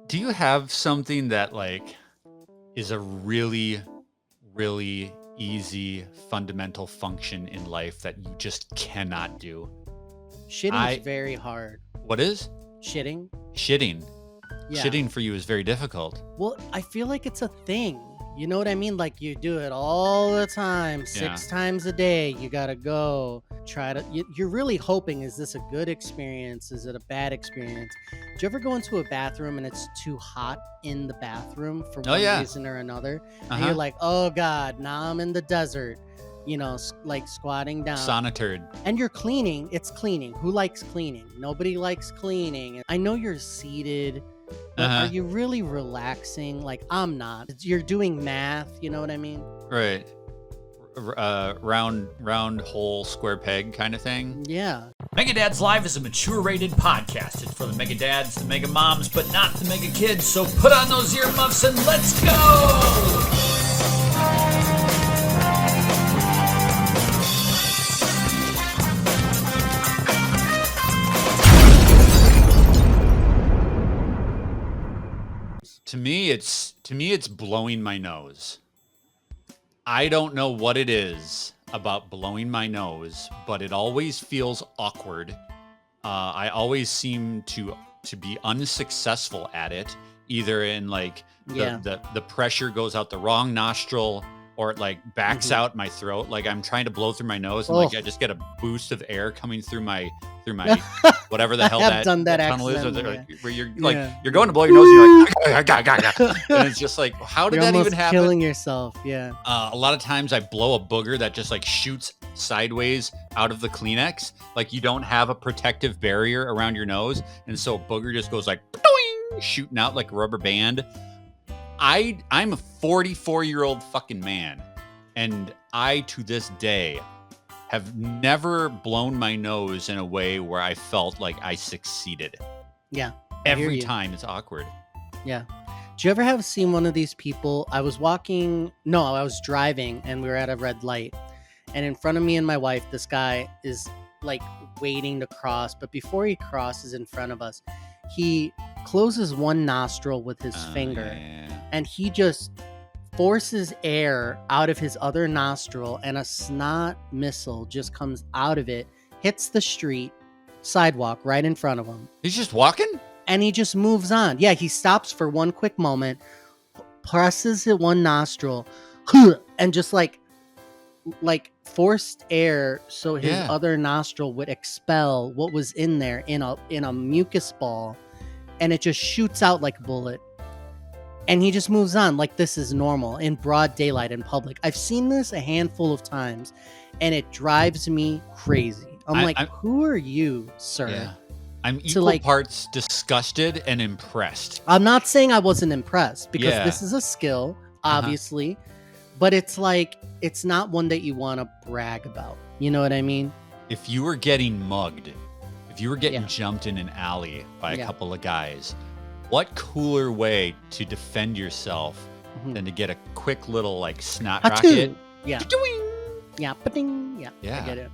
Do you have something that like is a really, really easy fundamental function in life that you just cannot do? Shitting's I very hard. What is? Shitting? Shitting. Yeah. Shitting for you is very difficult. Well, I feel like it's a thing. You know what I mean? Like you do it all the time, 6 times a day. You gotta go try to. You're really hoping, is this a good experience? Is it a bad experience? Do you ever go into a bathroom and it's too hot in the bathroom for Oh one yeah. reason or another? And Uh-huh. you're like, oh God, now I'm in the desert. Like squatting down. Sauna turd. And you're cleaning. It's cleaning. Who likes cleaning? Nobody likes cleaning. I know you're seated. But are you really relaxing? Like, I'm not. You're doing math, you know what I mean? Right. Round hole square peg kind of thing. Yeah. Mega Dads Live is a mature rated podcast. It's for the Mega Dads, the Mega Moms, but not the Mega Kids. So put on those earmuffs and let's go! To me, it's blowing my nose. I don't know what it is about blowing my nose, but it always feels awkward. I always seem to be unsuccessful at it, either in like the pressure goes out the wrong nostril, or it like backs out my throat. Like I'm trying to blow through my nose, and like I just get a boost of air coming through my whatever the hell I have done that tunnel is, accidentally, where you're like you're going to blow your nose, and you're like, and it's just like, how did You're that almost even happen? killing yourself, yeah. A lot of times I blow a booger that just like shoots sideways out of the Kleenex. Like you don't have a protective barrier around your nose, and so a booger just goes like boing, shooting out like a rubber band. I'm a 44-year-old fucking man, and I to this day have never blown my nose in a way where I felt like I succeeded. Yeah. Every time it's awkward. Yeah. Do you ever have seen one of these people? I was driving and we were at a red light, and in front of me and my wife, this guy is like waiting to cross, but before he crosses in front of us, he closes one nostril with his finger, and he just forces air out of his other nostril, and a snot missile just comes out of it, hits the sidewalk right in front of him. He's just walking? And he just moves on. Yeah, he stops for one quick moment, presses it one nostril, and just like forced air so his other nostril would expel what was in there in a mucus ball, and it just shoots out like a bullet. And he just moves on like this is normal in broad daylight in public. I've seen this a handful of times, and it drives me crazy. I'm who are you, sir? Yeah. I'm equal parts disgusted and impressed. I'm not saying I wasn't impressed, because this is a skill, obviously, but it's like, it's not one that you want to brag about. You know what I mean? If you were getting mugged, if you were getting jumped in an alley by a couple of guys, what cooler way to defend yourself than to get a quick little like snot rocket? Yeah. Yeah. Yeah. I get it.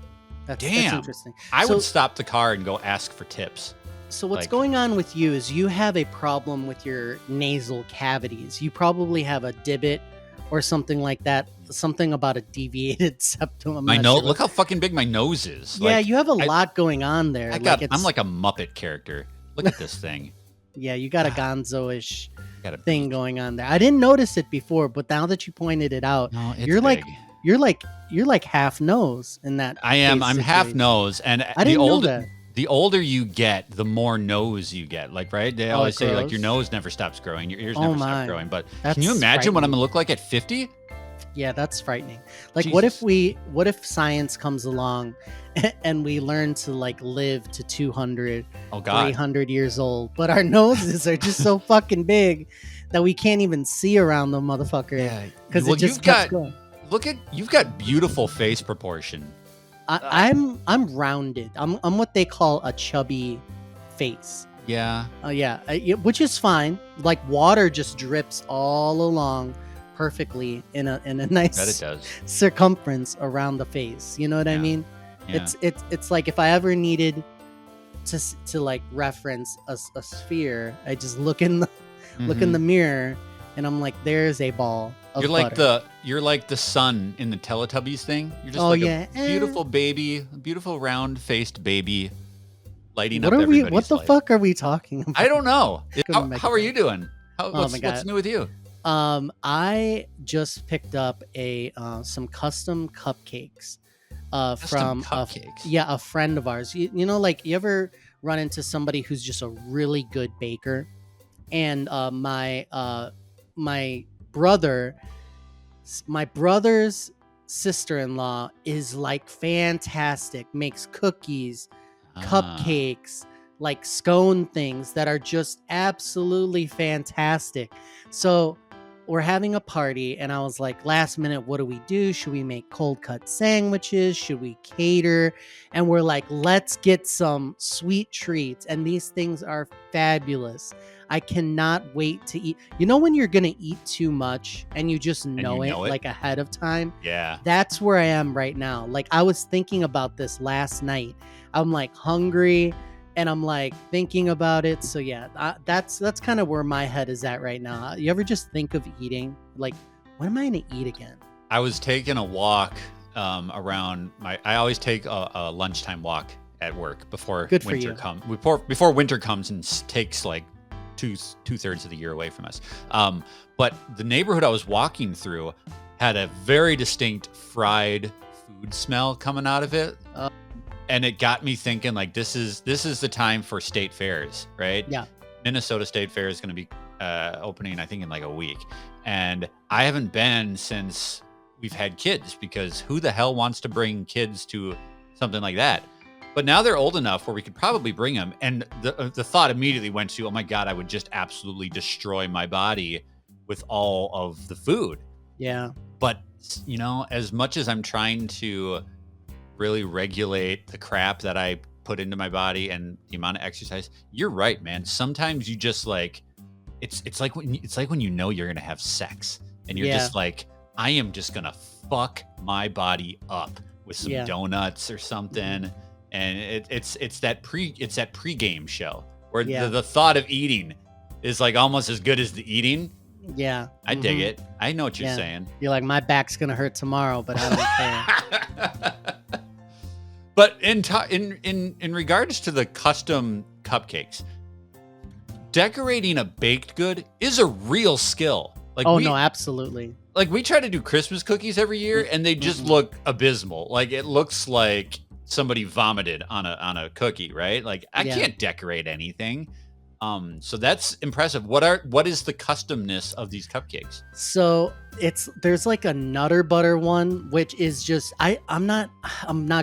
That's interesting. I would stop the car and go ask for tips. So what's going on with you is you have a problem with your nasal cavities. You probably have a divot or something like that. Something about a deviated septum. My nose. Look how fucking big my nose is. Yeah, you have a lot going on there. I'm like a Muppet character. Look at this thing. Yeah, you got a gonzo-ish thing going on there. I didn't notice it before, but now that you pointed it out, you're like half nose in that. I am. I'm half nose, and I didn't know that. The older you get, the more nose you get. Like, right? They always say like your nose never stops growing, your ears never stop growing. But can you imagine what I'm gonna look like at 50? Yeah, that's frightening. Like, Jesus. what if science comes along and we learn to like live to 200, 300 years old, but our noses are just so fucking big that we can't even see around the motherfucker. Yeah, because it just keeps going. You've got beautiful face proportion. I'm rounded. I'm what they call a chubby face. Yeah. Which is fine. Like water just drips all along perfectly in a nice circumference around the face. You know what I mean? Yeah. It's like if I ever needed to like reference a sphere, I just look in look in the mirror, and I'm like, there's a ball of butter. You're like the sun in the Teletubbies thing. You're just a beautiful baby, a beautiful round-faced baby lighting up everybody's What the life. fuck are we talking about? I don't know. How are you doing? What's new with you? I just picked up some custom cupcakes from a friend of ours. You know, like, you ever run into somebody who's just a really good baker? And my brother's sister-in-law is like fantastic, makes cookies, cupcakes, like scone things that are just absolutely fantastic. So we're having a party, and I was like, last minute, what do we do? Should we make cold cut sandwiches? Should we cater? And we're like, let's get some sweet treats. And these things are fabulous. I cannot wait to eat. You know, when you're going to eat too much and you just know it like ahead of time? Yeah. That's where I am right now. Like, I was thinking about this last night. I'm like hungry, and I'm like thinking about it. So yeah, that's kind of where my head is at right now. You ever just think of eating? Like, when am I going to eat again? I was taking a walk around I always take a lunchtime walk at work before winter comes. Before winter comes and takes like two-thirds of the year away from us. But the neighborhood I was walking through had a very distinct fried food smell coming out of it. And it got me thinking, like, this is the time for state fairs, right? Yeah. Minnesota State Fair is going to be opening, I think, in like a week. And I haven't been since we've had kids, because who the hell wants to bring kids to something like that? But now they're old enough where we could probably bring them. And the thought immediately went to, oh my God, I would just absolutely destroy my body with all of the food. Yeah. But, you know, as much as I'm trying to really regulate the crap that I put into my body and the amount of exercise, you're right, man. Sometimes you just like, it's like when you know you're gonna have sex, and you're just like, I am just gonna fuck my body up with some donuts or something, and it's that pregame show where the thought of eating is like almost as good as the eating. Yeah, I dig it. I know what you're saying. You're like, my back's gonna hurt tomorrow, but I don't care. But in regards to the custom cupcakes, decorating a baked good is a real skill. Like, no, absolutely. Like, we try to do Christmas cookies every year, and they just look abysmal. Like, it looks like somebody vomited on a cookie, right? Like, I can't decorate anything. So that's impressive. What is the customness of these cupcakes? So there's like a Nutter Butter one, which is just, I'm not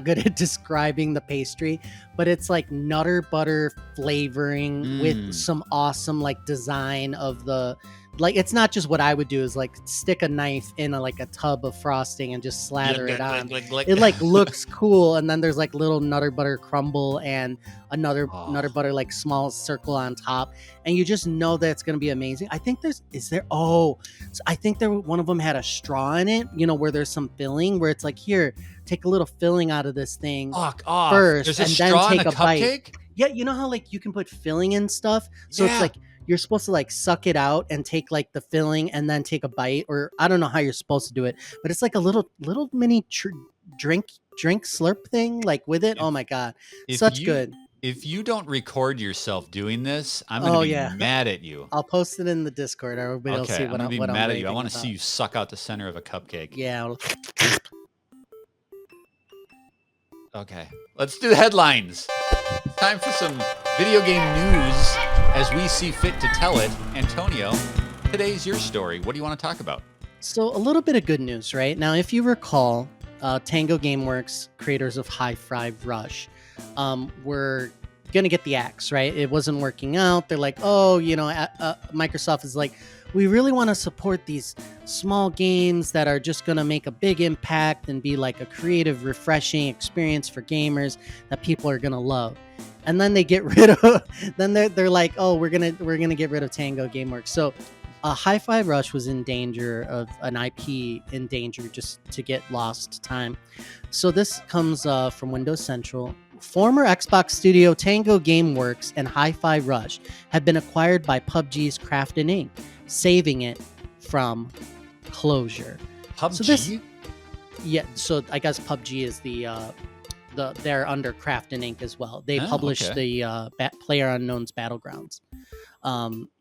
good at describing the pastry, but it's like Nutter Butter flavoring with some awesome like design of the, like, it's not just what I would do is like stick a knife in a tub of frosting and just slather it on. It like looks cool, and then there's like little Nutter Butter crumble and another Nutter Butter like small circle on top, and you just know that it's gonna be amazing. I think I think one of them had a straw in it, you know, where there's some filling, where it's like, here, take a little filling out of this thing first, and then take a bite. Yeah, you know how like you can put filling in stuff, so it's like, you're supposed to like suck it out and take like the filling and then take a bite, or I don't know how you're supposed to do it, but it's like a little mini drink slurp thing like with it. Oh my God. Good. If you don't record yourself doing this, I'm going to be mad at you. I'll post it in the Discord. Everybody will see what I'm mad at you. I want to see you suck out the center of a cupcake. Yeah. Okay. Let's do the headlines. It's time for some video game news as we see fit to tell it. Antonio, today's your story. What do you want to talk about? So a little bit of good news, right? Now, if you recall, Tango Gameworks, creators of Hi-Fi Rush, were going to get the axe, right? It wasn't working out. They're like, Microsoft is like, we really want to support these small games that are just going to make a big impact and be like a creative, refreshing experience for gamers that people are going to love. And then they get rid of, then they're like, oh, we're going to get rid of Tango Gameworks. So Hi-Fi Rush was in danger of an IP in danger just to get lost time. So this comes from Windows Central. former Xbox studio Tango Gameworks and Hi-Fi Rush have been acquired by PUBG's Crafton Inc., saving it from closure. PUBG? So I guess PUBG is they're under Crafton Inc. as well. They publish the PlayerUnknown's Battlegrounds,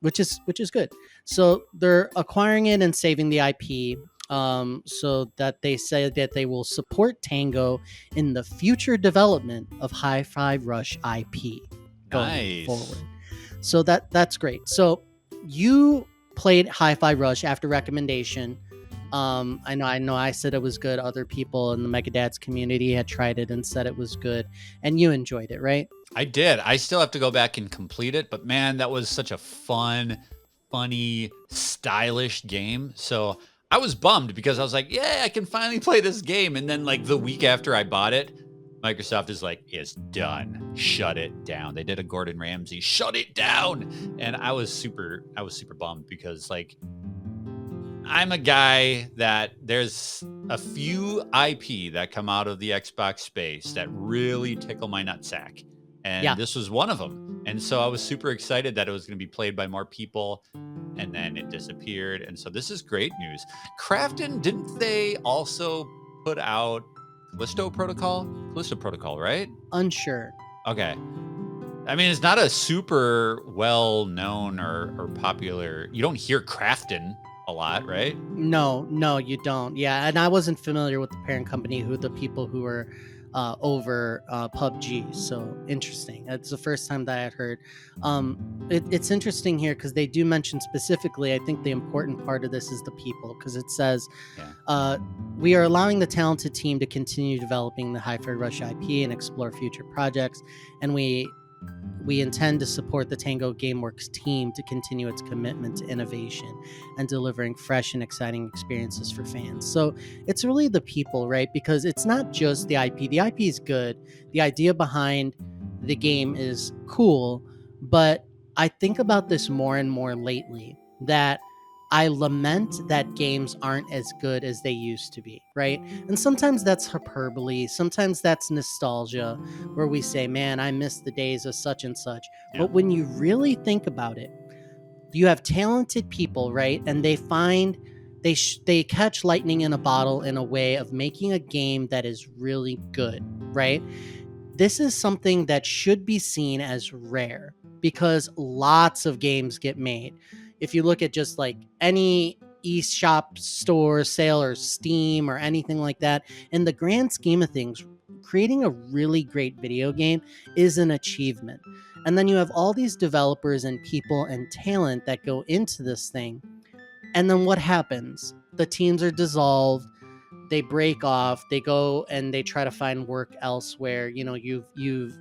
which is good. So they're acquiring it and saving the IP. So that they say that they will support Tango in the future development of Hi-Fi Rush IP going forward. So that's great. So you played Hi-Fi Rush after recommendation. I know I said it was good. Other people in the Megadads community had tried it and said it was good, and you enjoyed it, right? I did. I still have to go back and complete it, but man, that was such a fun, funny, stylish game. So I was bummed because I was like, yeah, I can finally play this game. And then like the week after I bought it, Microsoft is like, it's done. Shut it down. They did a Gordon Ramsay, shut it down. And I was super bummed because like, I'm a guy that there's a few IP that come out of the Xbox space that really tickle my nutsack. And this was one of them. And so I was super excited that it was going to be played by more people. And then it disappeared. And so this is great news. Crafton, didn't they also put out Callisto Protocol, right? Unsure. Okay. I mean, it's not a super well-known or popular. You don't hear Crafton a lot, right? No, you don't. Yeah, and I wasn't familiar with the parent company, the people who were over PUBG. So interesting. It's the first time that I had heard. It's interesting here because they do mention specifically, I think the important part of this is the people, because it says, we are allowing the talented team to continue developing the Hi-Fi Rush IP and explore future projects, and we intend to support the Tango Gameworks team to continue its commitment to innovation and delivering fresh and exciting experiences for fans. So it's really the people, right? Because it's not just the IP. The IP is good. The idea behind the game is cool. But I think about this more and more lately, that I lament that games aren't as good as they used to be, right? And sometimes that's hyperbole. Sometimes that's nostalgia, where we say, man, I miss the days of such and such. Yeah. But when you really think about it, you have talented people, right? And they catch lightning in a bottle in a way of making a game that is really good, right? This is something that should be seen as rare because lots of games get made. If you look at just like any eShop store sale or Steam or anything like that, in the grand scheme of things, creating a really great video game is an achievement. And then you have all these developers and people and talent that go into this thing. And then what happens? The teams are dissolved. They break off. They go and they try to find work elsewhere. You know, you've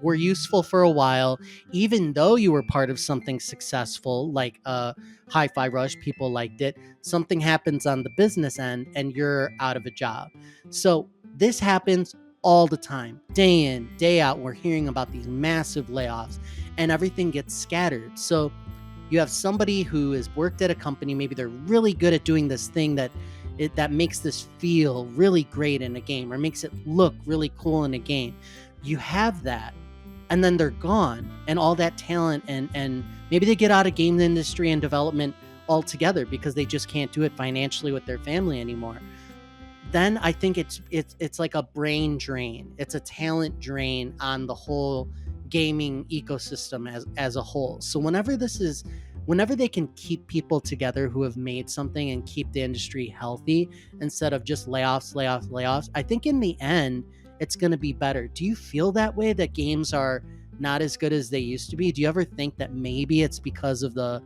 were useful for a while, even though you were part of something successful like Hi-Fi Rush. People liked it. Something happens on the business end and you're out of a job. So this happens all the time, day in, day out. We're hearing about these massive layoffs and everything gets scattered. So you have somebody who has worked at a company, maybe they're really good at doing this thing that makes this feel really great in a game or makes it look really cool in a game. You have that, and then they're gone, and all that talent, and maybe they get out of game industry and development altogether because they just can't do it financially with their family anymore. Then I think it's like a brain drain. It's a talent drain on the whole gaming ecosystem as a whole. So whenever they can keep people together who have made something and keep the industry healthy instead of just layoffs, I think in the end, it's going to be better. Do you feel that way, that games are not as good as they used to be? Do you ever think that maybe it's because of the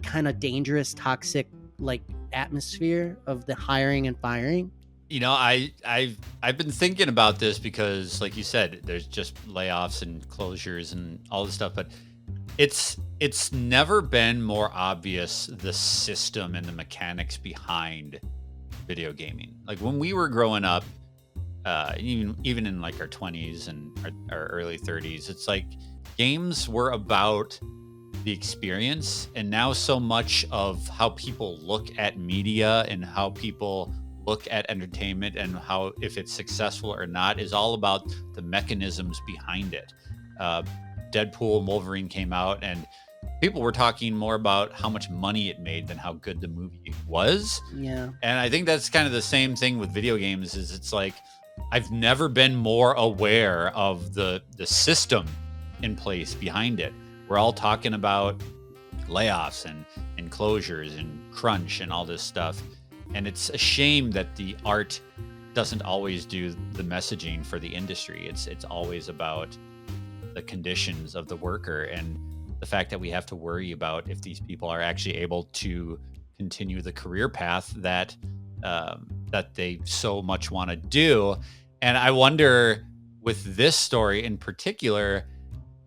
kind of dangerous, toxic, like atmosphere of the hiring and firing? You know, I've been thinking about this because, like you said, there's just layoffs and closures and all this stuff, but it's never been more obvious the system and the mechanics behind video gaming. Like when we were growing up, even in like our 20s and our early 30s, it's like games were about the experience, and now so much of how people look at media and how people look at entertainment and how, if it's successful or not, is all about the mechanisms behind it. Deadpool and Wolverine came out, and people were talking more about how much money it made than how good the movie was. Yeah. And I think that's kind of the same thing with video games. Is it's like, I've never been more aware of the system in place behind it. We're all talking about layoffs and closures and crunch and all this stuff. And it's a shame that the art doesn't always do the messaging for the industry. It's always about the conditions of the worker and the fact that we have to worry about if these people are actually able to continue the career path that they so much want to do. And I wonder, with this story in particular,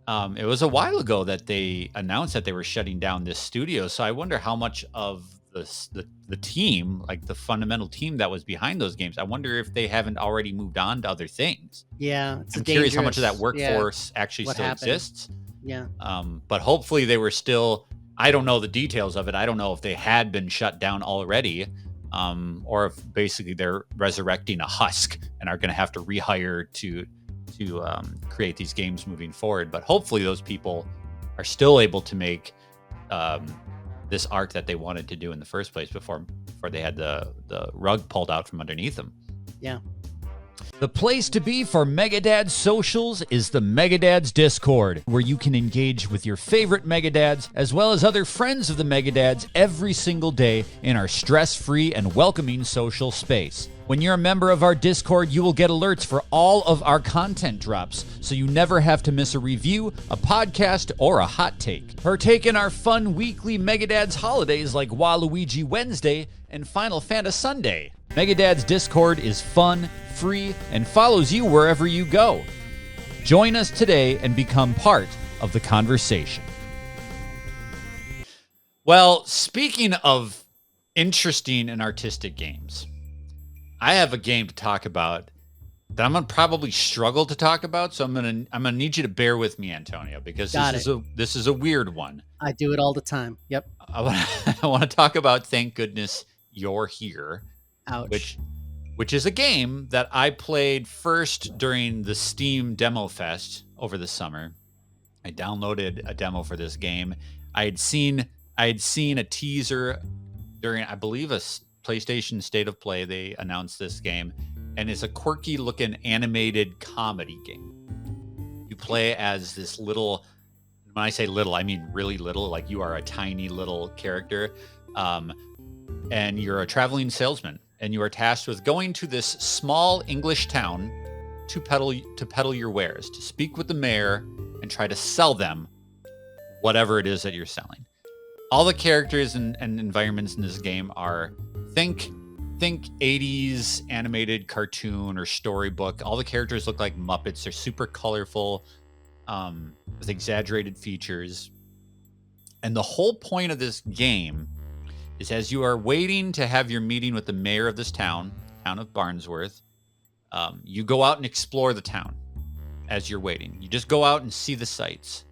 it was a while ago that they announced that they were shutting down this studio. So I wonder how much of the team, like the fundamental team that was behind those games, I wonder if they haven't already moved on to other things. Yeah, I'm curious how much of that workforce actually still exists. Yeah. But hopefully they were still, I don't know the details of it. I don't know if they had been shut down already, or if basically they're resurrecting a husk and are going to have to rehire to create these games moving forward. But hopefully those people are still able to make this art that they wanted to do in the first place before they had the rug pulled out from underneath them. Yeah. The place to be for Megadads socials is the Megadads Discord, where you can engage with your favorite Megadads as well as other friends of the Megadads every single day in our stress-free and welcoming social space. When you're a member of our Discord, you will get alerts for all of our content drops, so you never have to miss a review, a podcast, or a hot take. Partake in our fun weekly Megadads holidays like Waluigi Wednesday and Final Fantasy Sunday. Megadads Discord is fun, free, and follows you wherever you go. Join us today and become part of the conversation. Well, speaking of interesting and artistic games, I have a game to talk about that I'm gonna probably struggle to talk about. So I'm gonna need you to bear with me, Antonio, because this is a weird one. I do it all the time. Yep. I want to talk about Thank Goodness You're Here. Ouch. Which is a game that I played first during the Steam Demo Fest over the summer. I downloaded a demo for this game. I had seen a teaser during, I believe, a PlayStation State of Play. They announced this game, and it's a quirky looking animated comedy game. You play as this little, when I say little, I mean really little, like you are a tiny little character, and you're a traveling salesman, and you are tasked with going to this small English town to peddle your wares, to speak with the mayor and try to sell them whatever it is that you're selling. All the characters and environments in this game are think 80s animated cartoon or storybook. All the characters look like Muppets. They're super colorful, with exaggerated features. And the whole point of this game is, as you are waiting to have your meeting with the mayor of this town of Barnsworth, you go out and explore the town as you're waiting. You just go out and see the sights.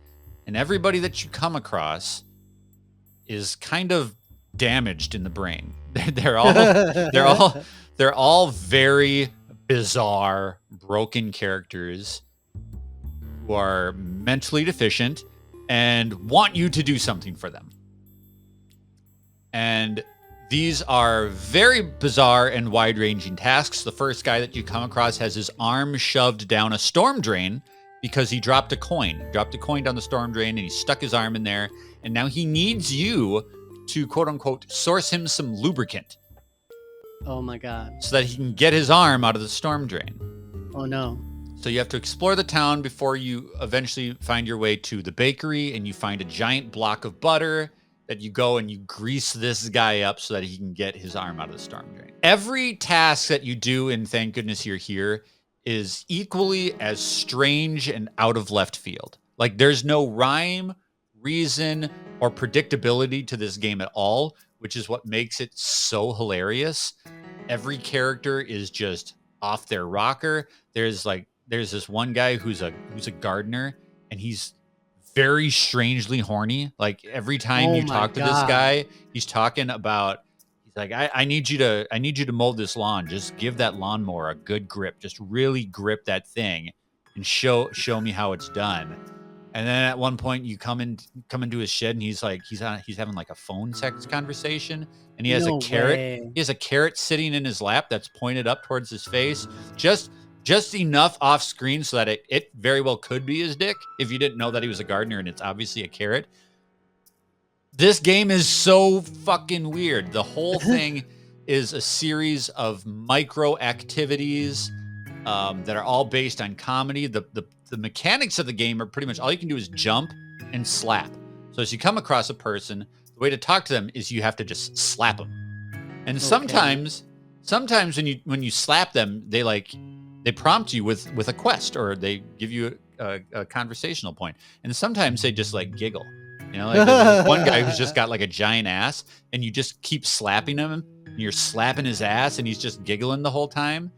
And everybody that you come across is kind of damaged in the brain. They're all very bizarre, broken characters who are mentally deficient and want you to do something for them. And these are very bizarre and wide-ranging tasks. The first guy that you come across has his arm shoved down a storm drain because he dropped a coin. He dropped a coin down the storm drain and he stuck his arm in there. And now he needs you to, quote-unquote, source him some lubricant. Oh, my God. So that he can get his arm out of the storm drain. Oh, no. So you have to explore the town before you eventually find your way to the bakery, and you find a giant block of butter that you go and you grease this guy up so that he can get his arm out of the storm drain. Every task that you do in Thank Goodness You're Here is equally as strange and out of left field. Like, there's no rhyme, reason, or predictability to this game at all, which is what makes it so hilarious. Every character is just off their rocker. There's this one guy who's a gardener, and he's very strangely horny. Like, every time you talk to this guy, he's talking about He's like, I need you to mow this lawn. Just give that lawnmower a good grip. Just really grip that thing and show me how it's done. And then at one point you come into his shed and he's having like a phone sex conversation, and he has a carrot. Way. He has a carrot sitting in his lap that's pointed up towards his face. Just enough off screen so that it very well could be his dick if you didn't know that he was a gardener and it's obviously a carrot. This game is so fucking weird. The whole thing is a series of micro activities that are all based on comedy. The mechanics of the game are pretty much all you can do is jump and slap. So as you come across a person, the way to talk to them is you have to just slap them. And sometimes when you slap them, they prompt you with a quest, or they give you a conversational point. And sometimes they just like giggle. You know, like there's one guy who's just got like a giant ass, and you just keep slapping him, and you're slapping his ass, and he's just giggling the whole time.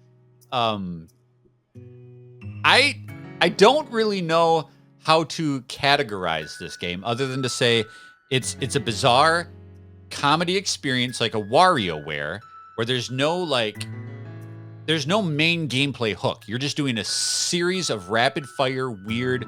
I don't really know how to categorize this game other than to say it's a bizarre comedy experience like a WarioWare, where there's no main gameplay hook. You're just doing a series of rapid fire, weird,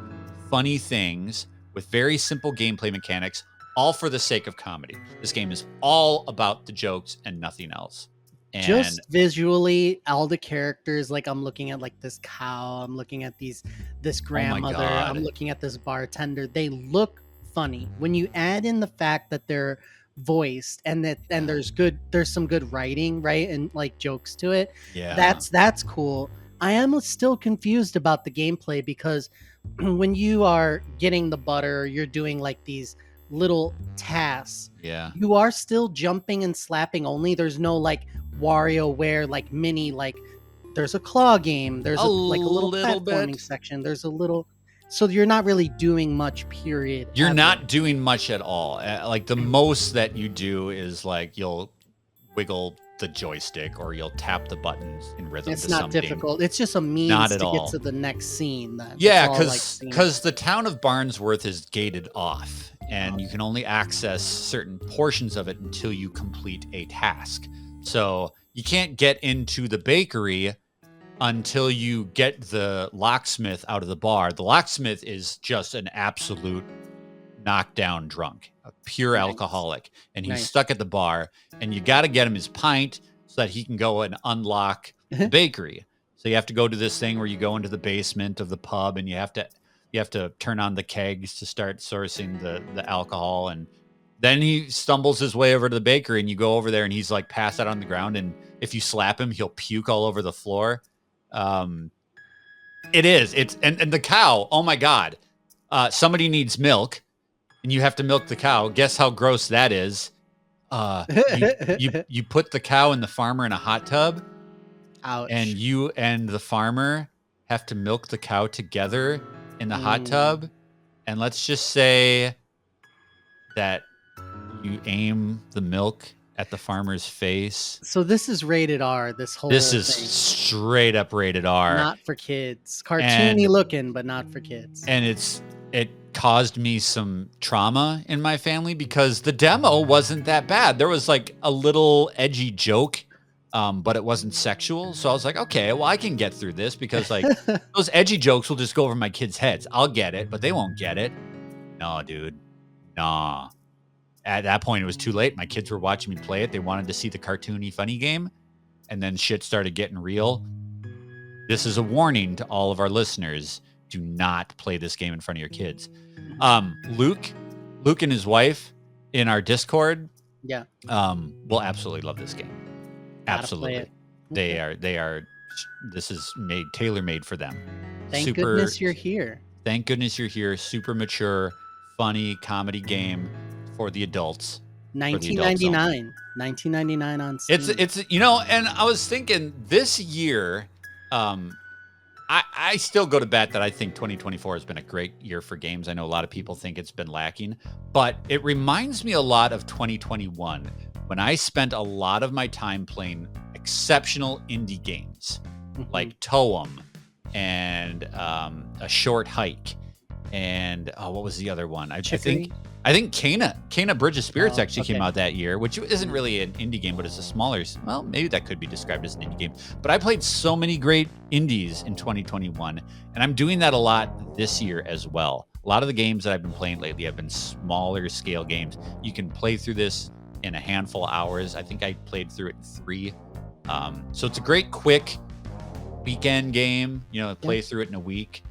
funny things with very simple gameplay mechanics, all for the sake of comedy. This game is all about the jokes and nothing else. And just visually, all the characters, like I'm looking at like this cow, I'm looking at this grandmother, God. I'm looking at this bartender. They look funny. When you add in the fact that they're voiced and there's some good writing, right? And like jokes to it. Yeah. That's cool. I am still confused about the gameplay because when you are getting the butter, you're doing like these little tasks. Yeah. You are still jumping and slapping only. There's no like WarioWare like mini, like there's a claw game. There's like a little platforming bit. section. There's a little, so you're not really doing much, period. You're ever. not doing much at all. Like the most that you do is like you'll wiggle the joystick or you'll tap the buttons in rhythm. It's to not something. difficult. It's just a means Not to at get all. to the next scene. Then Yeah, because because the town of Barnsworth is gated off, and you can only access certain portions of it until you complete a task. So you can't get into the bakery until you get the locksmith out of the bar. The locksmith is just an absolute knockdown drunk, a pure alcoholic, and he's stuck at the bar, and you got to get him his pint so that he can go and unlock the bakery. So you have to go to this thing where you go into the basement of the pub, and you have to turn on the kegs to start sourcing the alcohol, and then he stumbles his way over to the bakery, and you go over there, and he's like passed out on the ground, and if you slap him, he'll puke all over the floor. And the cow, oh my God, somebody needs milk, and you have to milk the cow. Guess how gross that is. You put the cow and the farmer in a hot tub. Ouch. And you and the farmer have to milk the cow together in the hot tub. And let's just say that you aim the milk at the farmer's face. So this is rated R. This is thing. Straight up rated R. Not for kids. Cartoony looking, but not for kids. And it caused me some trauma in my family because the demo wasn't that bad. There was like a little edgy joke, but it wasn't sexual. So I was like, okay, well, I can get through this because like those edgy jokes will just go over my kids' heads. I'll get it, but they won't get it. No, dude. Nah. At that point, it was too late. My kids were watching me play it. They wanted to see the cartoony funny game. And then shit started getting real. This is a warning to all of our listeners. Do not play this game in front of your kids. Luke and his wife in our Discord, will absolutely love this game. Absolutely. They are. This is tailor-made for them. Thank goodness you're here. Thank goodness you're here. Super mature, funny comedy game for the adults. $19.99 on Steam. It's and I was thinking this year, I still go to bat that I think 2024 has been a great year for games. I know a lot of people think it's been lacking, but it reminds me a lot of 2021 when I spent a lot of my time playing exceptional indie games like Toem and A Short Hike and what was the other one? I I think Kena Bridge of Spirits actually came okay. out that year, which isn't really an indie game, but it's a smaller. Well, maybe that could be described as an indie game. But I played so many great indies in 2021, and I'm doing that a lot this year as well. A lot of the games that I've been playing lately have been smaller scale games. You can play through this in a handful of hours. I think I played through it in 3. So it's a great, quick weekend game. You know, play through it in a week.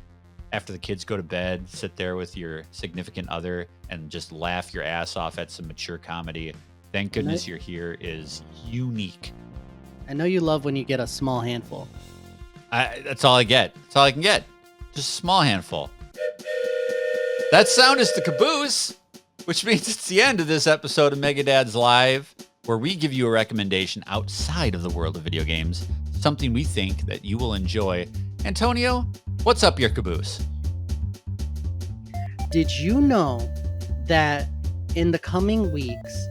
After the kids go to bed, sit there with your significant other and just laugh your ass off at some mature comedy. Thank goodness You're Here is unique. I know you love when you get a small handful. That's all I get. That's all I can get. Just a small handful. That sound is the caboose, which means it's the end of this episode of Mega Dads Live, where we give you a recommendation outside of the world of video games, something we think that you will enjoy. Antonio, what's up your caboose? Did you know that in the coming weeks,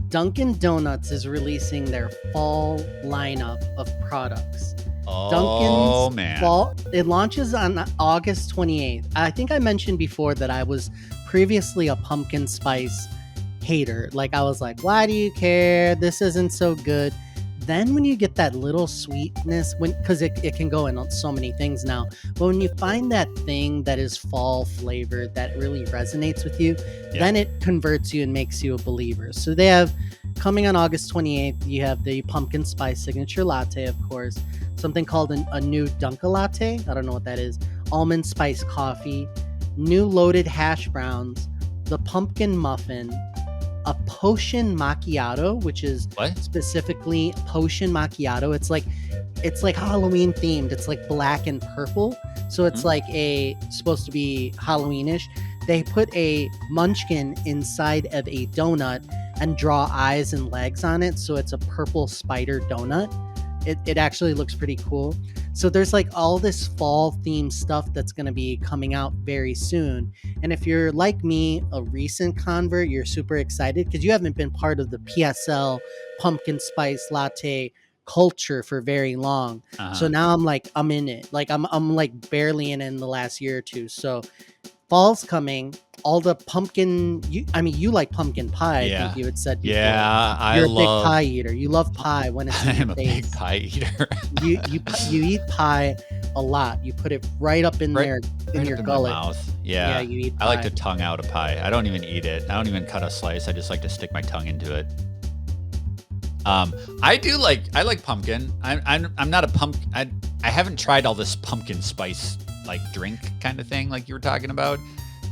Dunkin' Donuts is releasing their fall lineup of products? Oh, Dunkin's man. Fall, it launches on August 28th. I think I mentioned before that I was previously a pumpkin spice hater. Like, I was like, why do you care? This isn't so good. Then when you get that little sweetness, because it can go in so many things now, but when you find that thing that is fall flavored that really resonates with you, then it converts you and makes you a believer. So they have, coming on August 28th, you have the pumpkin spice signature latte, of course, something called a new Dunka latte. I don't know what that is. Almond spice coffee, new loaded hash browns, the pumpkin muffin, a potion macchiato, which is specifically potion macchiato. It's like Halloween themed. It's like black and purple. So it's like supposed to be Halloweenish. They put a munchkin inside of a donut and draw eyes and legs on it. So it's a purple spider donut. It actually looks pretty cool. So there's like all this fall themed stuff that's going to be coming out very soon. And if you're like me, a recent convert, you're super excited because you haven't been part of the PSL pumpkin spice latte culture for very long. So now I'm in it. Like I'm like barely in the last year or two. So fall's coming. All the pumpkin, you like pumpkin pie, I think you had said before. Yeah, You're a big pie eater. You love pie when it's in your I'm face. a big pie eater. you eat pie a lot. You put it right up in there in your gullet. My mouth. Yeah, you eat pie. I like to tongue out a pie. I don't even eat it. I don't even cut a slice. I just like to stick my tongue into it. I like pumpkin. I'm not a pumpkin. I haven't tried all this pumpkin spice like drink kind of thing like you were talking about.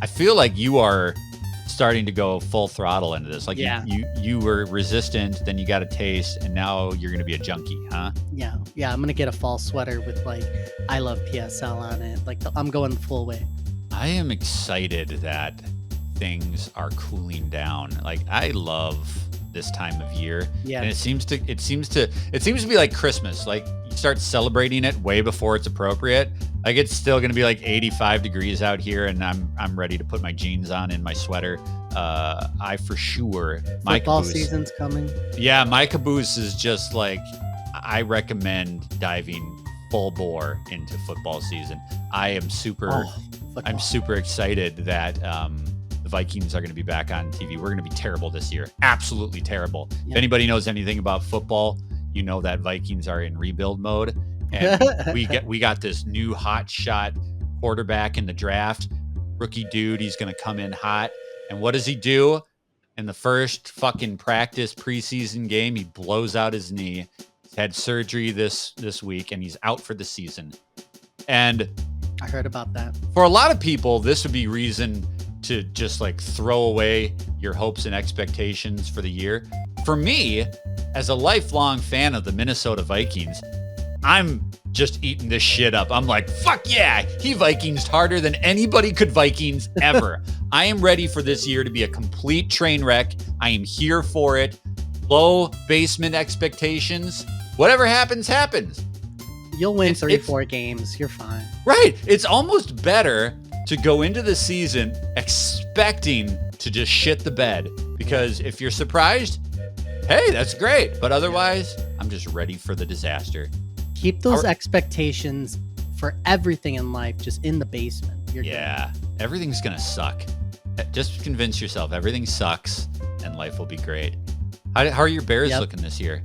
I feel like you are starting to go full throttle into this. Like you were resistant, then you got a taste, and now you're going to be a junkie, huh? Yeah. I'm going to get a fall sweater with like I love PSL on it. Like I'm going full way. I am excited that things are cooling down. Like I love this time of year. Yeah. And it seems to be like Christmas. Like you start celebrating it way before it's appropriate. Like it's still going to be like 85 degrees out here, and I'm ready to put my jeans on and my sweater. I for sure. My football season's coming. Yeah, my caboose is just like I recommend diving full bore into football season. I'm super excited that the Vikings are going to be back on TV. We're going to be terrible this year. Absolutely terrible. Yep. If anybody knows anything about football, you know that Vikings are in rebuild mode. And we got this new hot shot quarterback in the draft, rookie dude. He's going to come in hot. And what does he do? In the first fucking practice preseason game, he blows out his knee. He's had surgery this week, and he's out for the season. And I heard about that. For a lot of people, this would be reason to just like throw away your hopes and expectations for the year. For me, as a lifelong fan of the Minnesota Vikings, I'm just eating this shit up. I'm like, fuck yeah, he Vikings harder than anybody could Vikings ever. I am ready for this year to be a complete train wreck. I am here for it. Low basement expectations. Whatever happens, happens. You'll win 3-4 games. You're fine. Right. It's almost better to go into the season expecting to just shit the bed. Because if you're surprised, hey, that's great. But otherwise, I'm just ready for the disaster. Keep those expectations for everything in life just in the basement. You're good. Everything's going to suck. Just convince yourself everything sucks and life will be great. How are your Bears looking this year?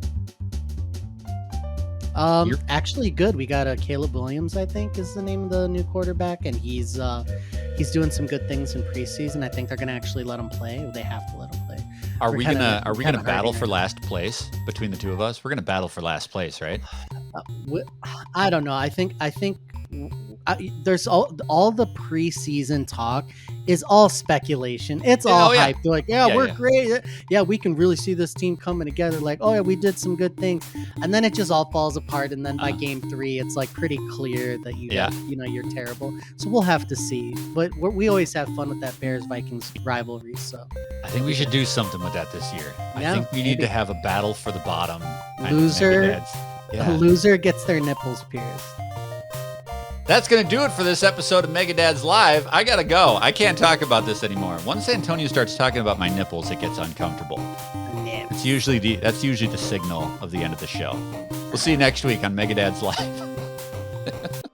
Actually good. We got Caleb Williams, I think is the name of the new quarterback, and he's doing some good things in preseason. I think they're gonna actually let him play. They have to let him play. Are we gonna battle for last place between the two of us? We're gonna battle for last place, right? I don't know. I think there's all the preseason talk is all speculation. It's all hype. They're like, we're great. Yeah, we can really see this team coming together. Like, oh yeah, we did some good things, and then it just all falls apart. And then by game 3, it's like pretty clear that you're terrible. So we'll have to see. But we always have fun with that Bears Vikings rivalry. So I think we should do something with that this year. I think we need to have a battle for the bottom. Loser gets their nipples pierced. That's going to do it for this episode of Mega Dads Live. I got to go. I can't talk about this anymore. Once Antonio starts talking about my nipples, it gets uncomfortable. That's usually the signal of the end of the show. We'll see you next week on Mega Dads Live.